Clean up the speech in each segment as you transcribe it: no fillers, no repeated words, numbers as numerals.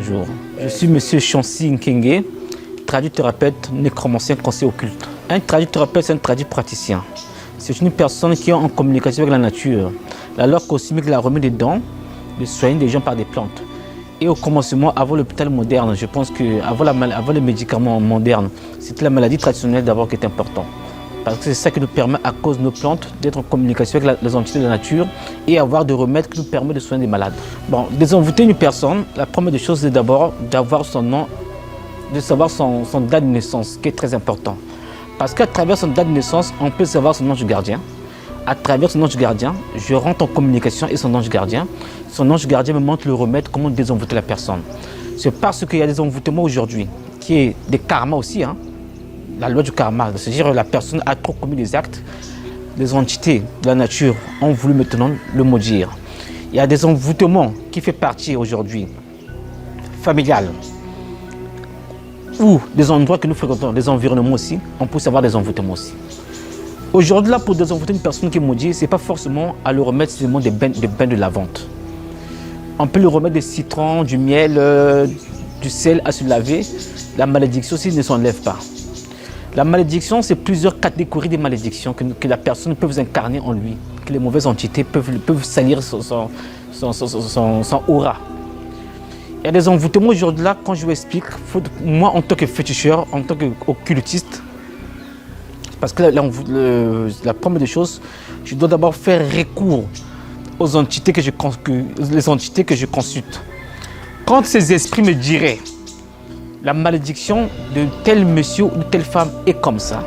Bonjour, je suis Monsieur Chancy Nkenge, traducteur-thérapeute, nécromancien, conseiller occulte. Un traducteur-thérapeute, c'est un traducteur praticien. C'est une personne qui est en communication avec la nature. La loi cosmique la remet dedans de soigner des gens par des plantes. Et au commencement, avant l'hôpital moderne, je pense qu'avant les médicaments modernes, c'était la maladie traditionnelle d'abord qui est importante. Parce que c'est ça qui nous permet, à cause de nos plantes, d'être en communication avec les entités de la nature et avoir des remèdes qui nous permettent de soigner des malades. Bon, désenvoûter une personne, la première des choses, c'est d'abord d'avoir son nom, de savoir son date de naissance, qui est très important. Parce qu'à travers son date de naissance, on peut savoir son ange gardien. À travers son ange gardien, je rentre en communication avec son ange gardien. Son ange gardien me montre le remède, comment désenvoûter la personne. C'est parce qu'il y a des envoûtements aujourd'hui, qui est des karmas aussi, hein. La loi du karma, c'est-à-dire que la personne a trop commis des actes, les entités de la nature ont voulu maintenant le maudire. Il y a des envoûtements qui font partie aujourd'hui, familial, ou des endroits que nous fréquentons, des environnements aussi, on peut savoir des envoûtements aussi. Aujourd'hui, là, pour désenvoûter une personne qui est maudite, ce n'est pas forcément à le remettre seulement des bains de lavande. On peut le remettre des citrons, du miel, du sel à se laver. La malédiction aussi ne s'enlève pas. La malédiction, c'est plusieurs catégories de malédictions que la personne peut vous incarner en lui, que les mauvaises entités peuvent salir son aura. Il y a des envoûtements aujourd'hui là, quand je vous explique, moi en tant que féticheur, en tant qu'occultiste, parce que la première des choses, je dois d'abord faire recours aux entités les entités que je consulte. Quand ces esprits me diraient la malédiction de tel monsieur ou de telle femme est comme ça,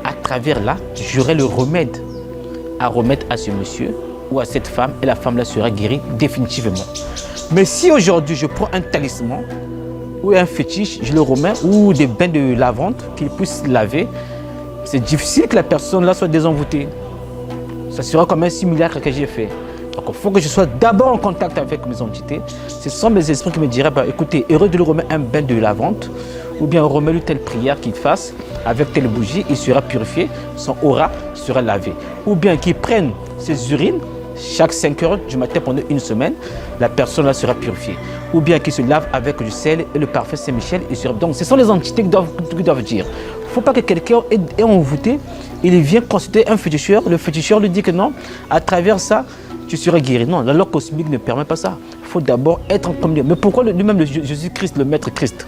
à travers là, j'aurai le remède à remettre à ce monsieur ou à cette femme et la femme là sera guérie définitivement. Mais si aujourd'hui je prends un talisman ou un fétiche, je le remets, ou des bains de lavande qu'il puisse laver, c'est difficile que la personne là soit désenvoûtée. Ça sera comme un simulacre que j'ai fait. Donc il faut que je sois d'abord en contact avec mes entités. Ce sont mes esprits qui me diraient, bah, écoutez, heureux de lui remettre un bain de lavande, ou bien remettre-lui telle prière qu'il fasse, avec telle bougie, il sera purifié, son aura sera lavé. Ou bien qu'il prenne ses urines, chaque 5 heures du matin pendant une semaine, la personne là sera purifiée. Ou bien qu'il se lave avec du sel et le parfum Saint-Michel. Donc ce sont les entités qui doivent dire. Il ne faut pas que quelqu'un est envoûté, il vient consulter un féticheur, le féticheur lui dit que non, à travers ça, tu seras guéri. Non, la loi cosmique ne permet pas ça. Il faut d'abord être en communion. Mais pourquoi lui-même Jésus-Christ, le Maître Christ,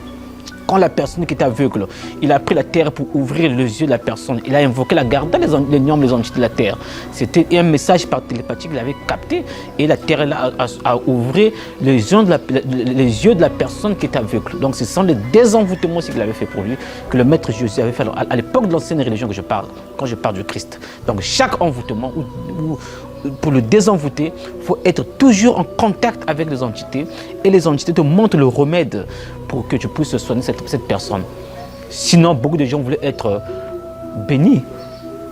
quand la personne qui est aveugle, il a pris la terre pour ouvrir les yeux de la personne, il a invoqué la garde dans les normes, les entités de la terre. C'était un message par télépathie qu'il avait capté et la terre a ouvert les yeux de la personne qui est aveugle. Donc ce sont les désenvoûtements qu'il avait fait pour lui, que le Maître Jésus avait fait à l'époque de l'ancienne religion que je parle, quand je parle du Christ. Donc chaque envoûtement, pour le désenvoûter, il faut être toujours en contact avec les entités et les entités te montrent le remède pour que tu puisses soigner cette personne. Sinon, beaucoup de gens voulaient être bénis,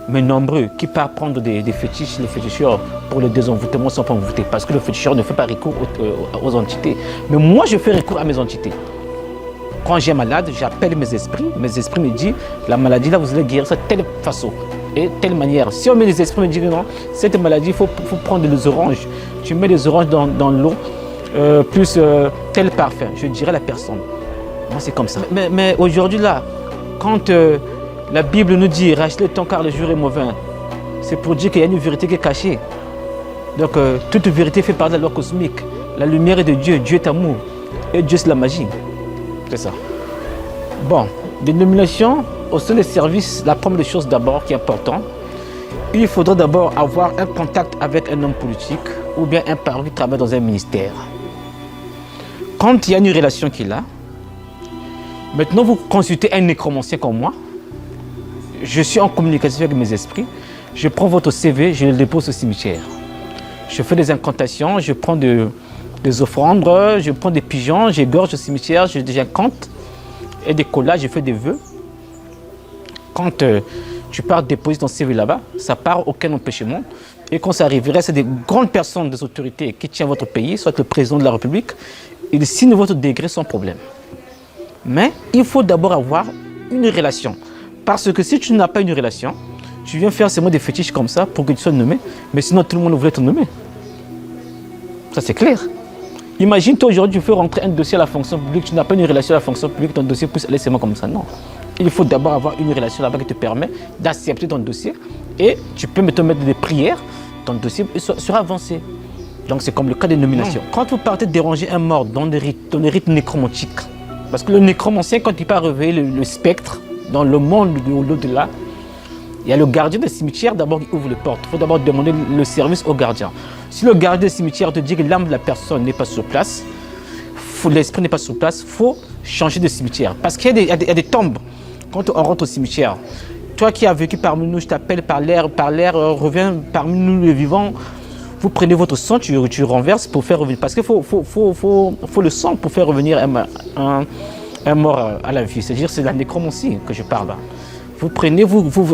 mais nombreux qui partent prendre des fétiches, les féticheurs pour le désenvoûtement sont pas envoûtés parce que le féticheur ne fait pas recours aux entités. Mais moi, je fais recours à mes entités. Quand j'ai malade, j'appelle mes esprits me disent la maladie là, vous allez guérir ça de telle façon et telle manière. Si on met les esprits me disent non, cette maladie, il faut prendre des oranges. Tu mets des oranges dans l'eau, plus tel parfum. Je dirais à la personne. Moi, c'est comme ça. Mais aujourd'hui là, quand la Bible nous dit rachetez le temps car le jour est mauvais, c'est pour dire qu'il y a une vérité qui est cachée. Donc toute vérité fait partie de la loi cosmique. La lumière est de Dieu, Dieu est amour et Dieu c'est la magie. C'est ça. Bon, dénomination au sein des services, la première des choses d'abord qui est important, il faudra d'abord avoir un contact avec un homme politique ou bien un parent qui travaille dans un ministère. Quand il y a une relation qui est là, maintenant vous consultez un nécromancien comme moi, je suis en communication avec mes esprits, je prends votre CV, je le dépose au cimetière. Je fais des incantations, je prends des offrandes, je prends des pigeons, j'égorge au cimetière, j'incante et des collages, je fais des vœux. Quand tu pars déposer ton CV là-bas, ça part aucun empêchement. Et quand ça arriverait, c'est des grandes personnes, des autorités qui tiennent votre pays, soit le président de la République, ils signent votre décret sans problème. Mais il faut d'abord avoir une relation. Parce que si tu n'as pas une relation, tu viens faire seulement des fétiches comme ça pour que tu sois nommé, mais sinon tout le monde voulait te nommer. Ça c'est clair. Imagine, toi aujourd'hui, tu fais rentrer un dossier à la fonction publique, tu n'as pas une relation à la fonction publique, ton dossier pousse aller seulement comme ça. Non. Il faut d'abord avoir une relation là-bas qui te permet d'accepter ton dossier et tu peux te mettre des prières, ton dossier sera avancé. Donc c'est comme le cas des nominations. Quand vous partez déranger un mort dans les rites nécromantiques, parce que le nécromancien, quand il part réveiller le spectre dans le monde de l'au-delà, il y a le gardien des cimetières d'abord qui ouvre les portes. Il faut d'abord demander le service au gardien. Si le gardien des cimetières te dit que l'âme de la personne n'est pas sur place, l'esprit n'est pas sur place, il faut changer de cimetière. Parce qu'il y a des tombes. Quand on rentre au cimetière, toi qui as vécu parmi nous, je t'appelle par l'air, reviens parmi nous les vivants. Vous prenez votre sang, tu renverses pour faire revenir. Parce qu'il faut le sang pour faire revenir un mort à la vie. C'est-à-dire c'est la nécromancie que je parle. Vous prenez,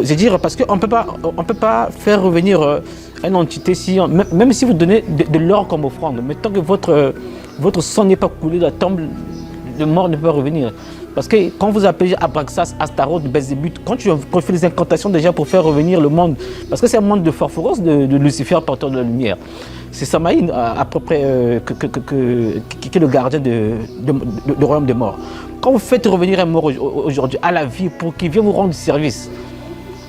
c'est-à-dire parce qu'on ne peut pas faire revenir une entité, même si vous donnez de l'or comme offrande. Mais tant que votre sang n'est pas coulé de la tombe, le mort ne peut pas revenir. Parce que quand vous appelez Abraxas, Astaroth, Belzébuth, quand tu fais des incantations déjà pour faire revenir le monde, parce que c'est un monde de Forphoros, de Lucifer, porteur de la lumière. C'est Samaïn à peu près qui est le gardien du royaume des morts. Quand vous faites revenir un mort aujourd'hui à la vie pour qu'il vienne vous rendre service,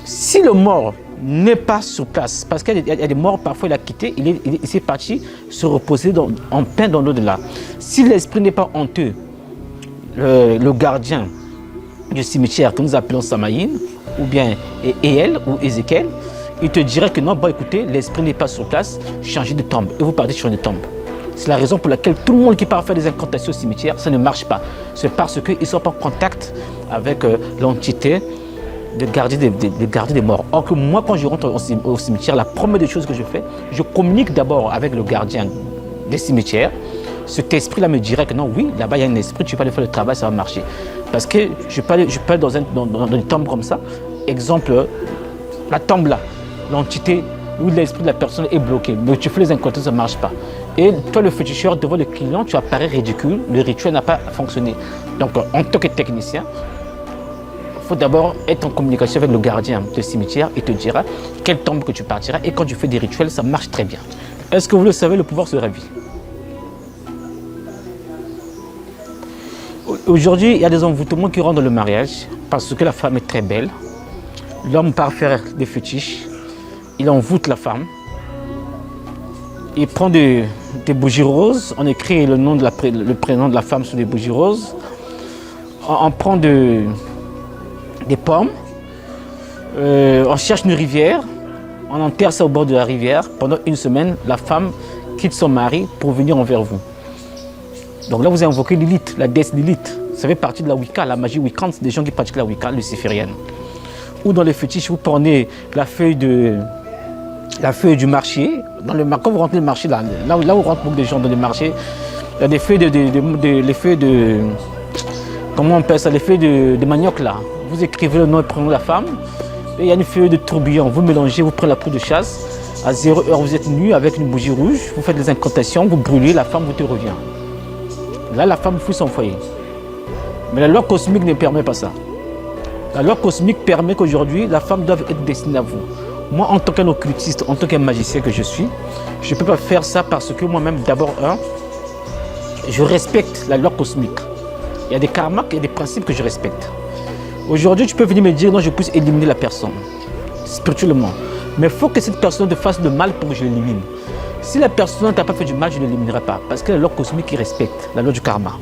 si le mort n'est pas sur place, parce qu'il y a des morts, parfois il a quitté, il est parti se reposer en paix dans l'au-delà. Si l'esprit n'est pas honteux, le gardien du cimetière que nous appelons Samaïn, ou bien Éel ou Ézéchiel, il te dirait que non, bon écoutez, l'esprit n'est pas sur place, changez de tombe. Et vous partez sur une tombe. C'est la raison pour laquelle tout le monde qui part faire des incantations au cimetière, ça ne marche pas. C'est parce qu'ils ne sont pas en contact avec l'entité de garder des morts. Or que moi, quand je rentre au cimetière, la première des choses que je fais, je communique d'abord avec le gardien des cimetières. Cet esprit-là me dirait que non, oui, là-bas il y a un esprit, tu vas aller faire le travail, ça va marcher. Parce que je peux aller dans une tombe comme ça. Exemple, la tombe là, l'entité où l'esprit de la personne est bloqué. Mais tu fais les incantations, ça ne marche pas. Et toi, le féticheur, devant le client, tu apparais ridicule, le rituel n'a pas fonctionné. Donc, en tant que technicien, il faut d'abord être en communication avec le gardien du cimetière et te dira quelle tombe que tu partiras. Et quand tu fais des rituels, ça marche très bien. Est-ce que vous le savez, le pouvoir se réveille? Aujourd'hui, il y a des envoûtements qui rendent le mariage parce que la femme est très belle. L'homme part faire des fétiches, il envoûte la femme. Il prend des bougies roses, on écrit le prénom de la femme sur des bougies roses. On prend des pommes, on cherche une rivière, on enterre ça au bord de la rivière. Pendant une semaine, la femme quitte son mari pour venir envers vous. Donc là, vous invoquez Lilith, la déesse Lilith. Ça fait partie de la Wicca, la magie wiccante, c'est des gens qui pratiquent la Wicca luciférienne. Ou dans les fétiches, vous prenez la feuille du marché. Quand vous rentrez le marché, là où rentrent beaucoup de gens dans les marchés, il y a des feuilles les feuilles de comment on appelle ça, les feuilles de manioc là. Vous écrivez le nom et le prénom de la femme. Et il y a une feuille de tourbillon. Vous mélangez, vous prenez la poudre de chasse. À 0 heure, vous êtes nu avec une bougie rouge. Vous faites des incantations, vous brûlez, la femme vous te revient. Là, la femme fuit son foyer. Mais la loi cosmique ne permet pas ça. La loi cosmique permet qu'aujourd'hui, la femme doit être destinée à vous. Moi, en tant qu'un occultiste, en tant qu'un magicien que je suis, je ne peux pas faire ça parce que moi-même, d'abord, je respecte la loi cosmique. Il y a des karmas, il y a des principes que je respecte. Aujourd'hui, tu peux venir me dire, non, je puisse éliminer la personne, spirituellement. Mais il faut que cette personne te fasse le mal pour que je l'élimine. Si la personne ne t'a pas fait du mal, je ne l'éliminerai pas. Parce que la loi cosmique qui respecte, la loi du karma.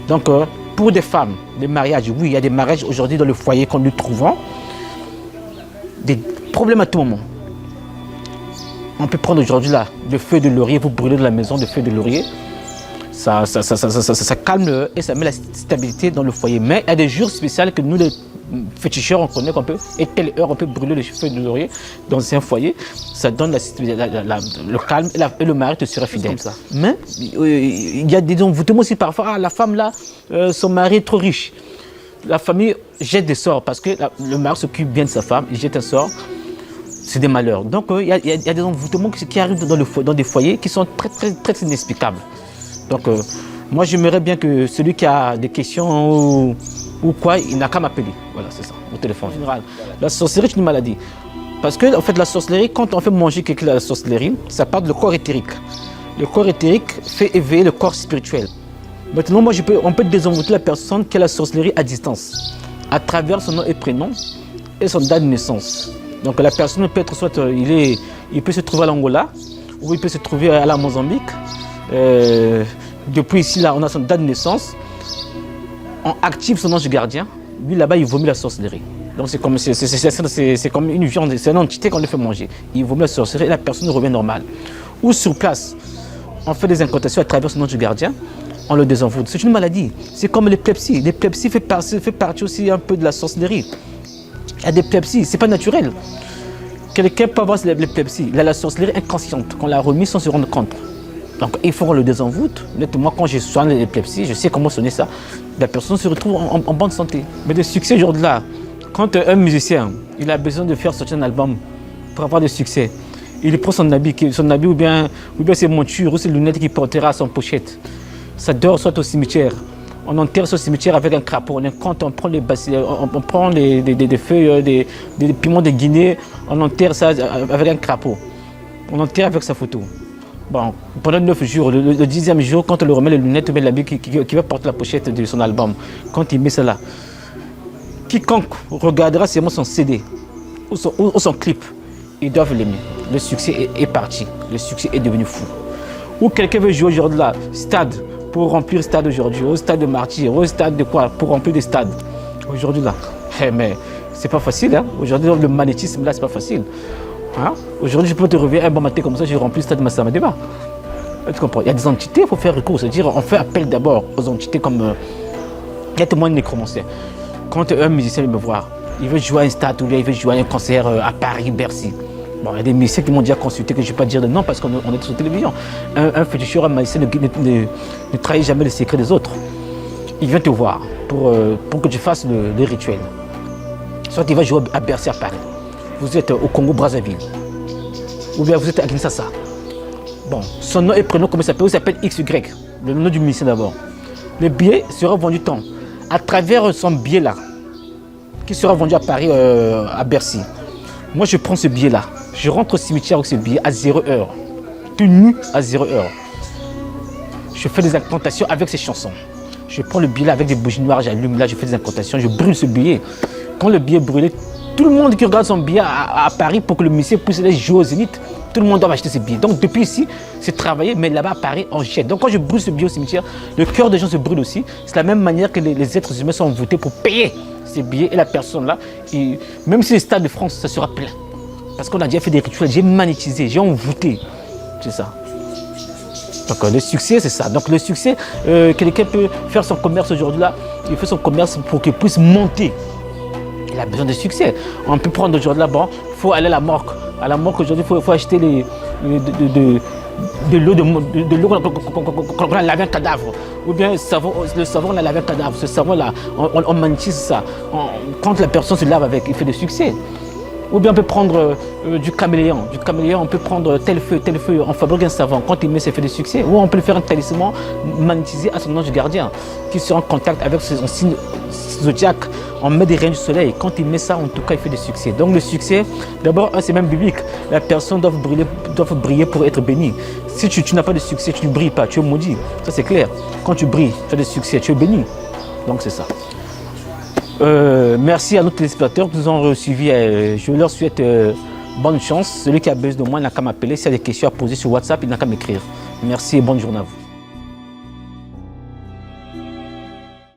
Donc, pour des femmes, les mariages, oui, il y a des mariages aujourd'hui dans le foyer qu'on nous trouvons. Des problèmes à tout moment. On peut prendre aujourd'hui là, le feu de laurier, vous brûlez de la maison, le feu de laurier. Ça calme et ça met la stabilité dans le foyer. Mais il y a des jours spéciaux que nous, les féticheurs, on connaît qu'on peut, et telle heure, on peut brûler le feu de laurier dans un foyer. Ça donne le calme et le mari te sera fidèle. Ça. Mais il y a des envoûtements aussi parfois. Ah, la femme là, son mari est trop riche. La famille jette des sorts parce que le mari s'occupe bien de sa femme, il jette un sort. C'est des malheurs. Donc il y a des envoûtements qui arrivent dans des foyers qui sont très inexplicables. Donc, moi, j'aimerais bien que celui qui a des questions ou quoi, il n'a qu'à m'appeler. Voilà, c'est ça, au téléphone. En général, la sorcellerie est une maladie. Parce que, en fait, la sorcellerie, quand on fait manger quelqu'un à la sorcellerie, ça part du corps éthérique. Le corps éthérique fait éveiller le corps spirituel. Maintenant, on peut désenvoûter la personne qui a la sorcellerie à distance, à travers son nom et prénom et son date de naissance. Donc la personne peut être soit il peut se trouver à l'Angola, ou il peut se trouver à la Mozambique. Depuis ici, là, on a son date de naissance. On active son ange gardien. Lui, là-bas, il vomit la sorcellerie. Donc c'est comme une viande, c'est une entité qu'on lui fait manger. Il vomit la sorcellerie et la personne revient normale. Ou sur place, on fait des incantations à travers son ange gardien. On le désenvoûte. C'est une maladie. C'est comme l'épilepsie. L'épilepsie fait partie aussi un peu de la sorcellerie. Il y a des épilepsies, c'est pas naturel. Quelqu'un peut avoir l'épilepsie. Il a la sorcellerie inconsciente, qu'on l'a remis sans se rendre compte. Donc il faut qu'on le désenvoûte. Moi, quand je soigne l'épilepsie, je sais comment sonner ça. La personne se retrouve en bonne santé. Mais le succès aujourd'hui-là, quand un musicien il a besoin de faire sortir un album pour avoir du succès, il prend son habit ou bien ses montures ou ses lunettes qu'il portera à son pochette. Ça dort soit au cimetière. On enterre ce cimetière avec un crapaud. On prend des feuilles, des piments de Guinée, on enterre ça avec un crapaud. On enterre avec sa photo. Bon, pendant 9 jours, le 10e jour, quand on lui remet les lunettes ou bien l'habit qui va porter la pochette de son album, quand il met ça là, quiconque regardera seulement son CD ou son clip, ils doivent l'aimer. Le succès est parti. Le succès est devenu fou. Ou quelqu'un veut jouer aujourd'hui là, stade, pour remplir le stade aujourd'hui, au stade de Martyr, au stade de quoi, pour remplir des stades. Aujourd'hui là, mais c'est pas facile, hein. Aujourd'hui, le magnétisme là, c'est pas facile. Hein? Aujourd'hui, je peux te réveiller un bon matin comme ça, j'ai rempli le stade de Massamadeba. Tu comprends? Il y a des entités, il faut faire recours. C'est-à-dire, on fait appel d'abord aux entités comme. Il y a témoin de nécromancien. Quand un musicien vient me voir, il veut jouer à un stade ou bien il veut jouer à un concert à Paris, Bercy. Bon, il y a des musiciens qui m'ont déjà consulté que je ne vais pas dire de non parce qu'on est sur la télévision. Un féticheur, un magicien ne trahit jamais les secrets des autres. Il vient te voir pour que tu fasses le rituel. Soit il va jouer à Bercy à Paris. Vous êtes au Congo-Brazzaville. Ou bien vous êtes à Kinshasa. Bon, son nom et prénom, comment il s'appelle? Il s'appelle XY, le nom du musicien d'abord. Le billet sera vendu tant. À travers son billet là, qui sera vendu à Paris, à Bercy. Moi, je prends ce billet-là. Je rentre au cimetière avec ce billet à 0 heure. Tout nu à 0 heure. Je fais des incantations avec ces chansons. Je prends le billet avec des bougies noires, j'allume là, je fais des incantations, je brûle ce billet. Quand le billet est brûlé, tout le monde qui regarde son billet à Paris pour que le musicien puisse aller jouer au Zénith, tout le monde doit acheter ce billet. Donc depuis ici, c'est travaillé, mais là-bas à Paris, on jette. Donc quand je brûle ce billet au cimetière, le cœur des gens se brûle aussi. C'est la même manière que les êtres humains sont votés pour payer ces billets et la personne là, même si les stades de France, ça sera plein. Parce qu'on a déjà fait des rituels, j'ai magnétisé, j'ai envoûté. C'est ça. Donc le succès, c'est ça. Donc le succès, quelqu'un peut faire son commerce aujourd'hui là, il fait son commerce pour qu'il puisse monter. Il a besoin de succès. On peut prendre aujourd'hui là, bon, il faut aller à la morgue. À la morgue aujourd'hui, il faut acheter de l'eau qu'on a lavé un cadavre. Ou bien le savon, on a lavé un cadavre. Ce savon là, on magnétise ça. Quand la personne se lave avec, il fait de succès. Ou bien on peut prendre du caméléon. Du caméléon, on peut prendre tel feu, on fabrique un savon. Quand il met, ça fait de succès. Ou on peut le faire un talisman magnétisé à son ange gardien qui sera en contact avec son signe zodiaque. On met des rayons du soleil. Quand il met ça, en tout cas, il fait du succès. Donc le succès, d'abord, c'est même biblique. La personne doit briller pour être bénie. Si tu n'as pas de succès, tu ne brilles pas, tu es maudit. Ça, c'est clair. Quand tu brilles, tu as de succès, tu es béni. Donc c'est ça. Merci à nos téléspectateurs qui nous ont suivis. Je leur souhaite bonne chance. Celui qui a besoin de moi n'a qu'à m'appeler. S'il y a des questions à poser sur WhatsApp, il n'a qu'à m'écrire. Merci et bonne journée à vous.